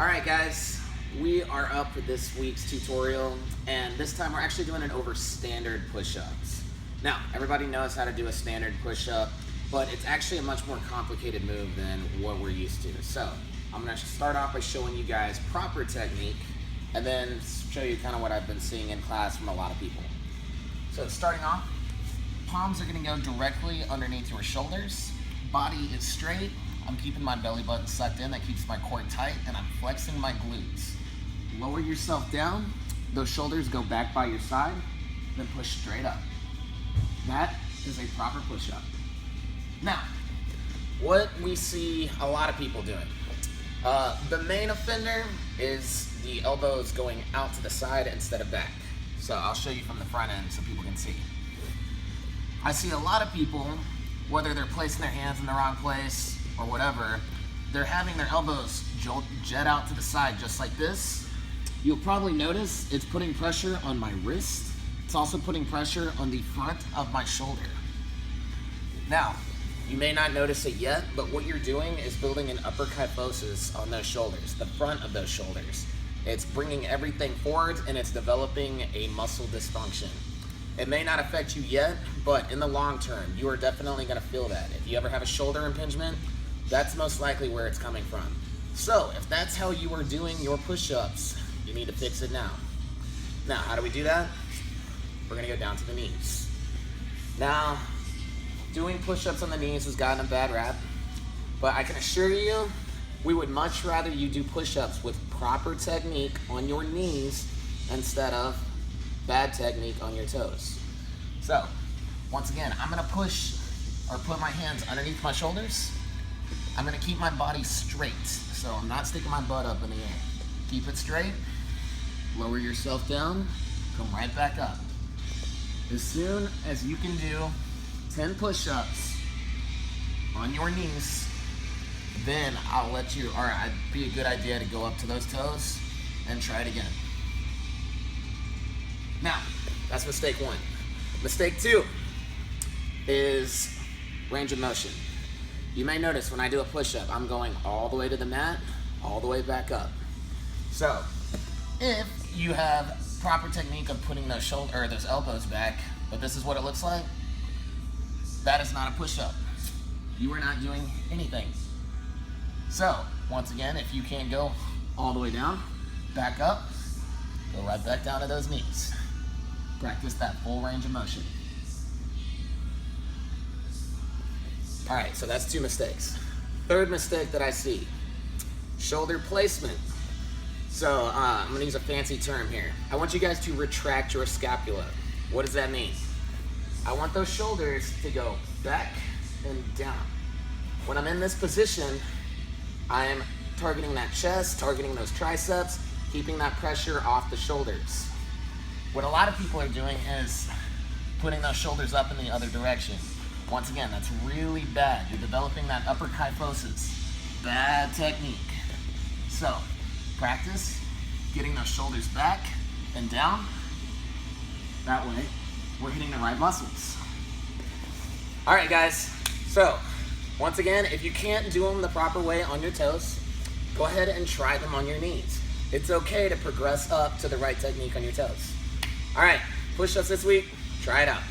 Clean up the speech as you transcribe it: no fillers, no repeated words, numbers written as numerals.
Alright guys, we are up for this week's tutorial, and this time we're actually doing it over standard push-ups. Now, everybody knows how to do a standard push-up, but it's actually a much more complicated move than what we're used to. So, I'm going to start off by showing you guys proper technique, and then show you kind of what I've been seeing in class from a lot of people. So, starting off, palms are going to go directly underneath your shoulders, body is straight. I'm keeping my belly button sucked in, that keeps my core tight, and I'm flexing my glutes. Lower yourself down, those shoulders go back by your side, then push straight up. That is a proper push-up. Now, what we see a lot of people doing. The main offender is the elbows going out to the side instead of back. So I'll show you from the front end so people can see. I see a lot of people, whether they're placing their hands in the wrong place or whatever, they're having their elbows jet out to the side just like this. You'll probably notice it's putting pressure on my wrist. It's also putting pressure on the front of my shoulder. Now, you may not notice it yet, but what you're doing is building an upper kyphosis on those shoulders, the front of those shoulders. It's bringing everything forward and it's developing a muscle dysfunction. It may not affect you yet, but in the long term, you are definitely gonna feel that. If you ever have a shoulder impingement, that's most likely where it's coming from. So if that's how you are doing your push-ups, you need to fix it now. Now, how do we do that? We're gonna go down to the knees. Now, doing push-ups on the knees has gotten a bad rap, but I can assure you, we would much rather you do push-ups with proper technique on your knees instead of bad technique on your toes. So, once again, I'm gonna push or put my hands underneath my shoulders. I'm gonna keep my body straight, so I'm not sticking my butt up in the air. Keep it straight, lower yourself down, come right back up. As soon as you can do 10 push-ups on your knees, then I'll let you, or it'd be a good idea to go up to those toes and try it again. Now, that's mistake one. Mistake two is range of motion. You may notice when I do a push-up, I'm going all the way to the mat, all the way back up. So, if you have proper technique of putting those those elbows back, but this is what it looks like, that is not a push-up. You are not doing anything. So, once again, if you can't go all the way down, back up, go right back down to those knees. Practice that full range of motion. All right, so that's two mistakes. Third mistake that I see, shoulder placement. So I'm gonna use a fancy term here. I want you guys to retract your scapula. What does that mean? I want those shoulders to go back and down. When I'm in this position, I am targeting that chest, targeting those triceps, keeping that pressure off the shoulders. What a lot of people are doing is putting those shoulders up in the other direction. Once again, that's really bad. You're developing that upper kyphosis. Bad technique. So, practice getting those shoulders back and down. That way, we're hitting the right muscles. All right, guys. So, once again, if you can't do them the proper way on your toes, go ahead and try them on your knees. It's okay to progress up to the right technique on your toes. All right, push-ups this week. Try it out.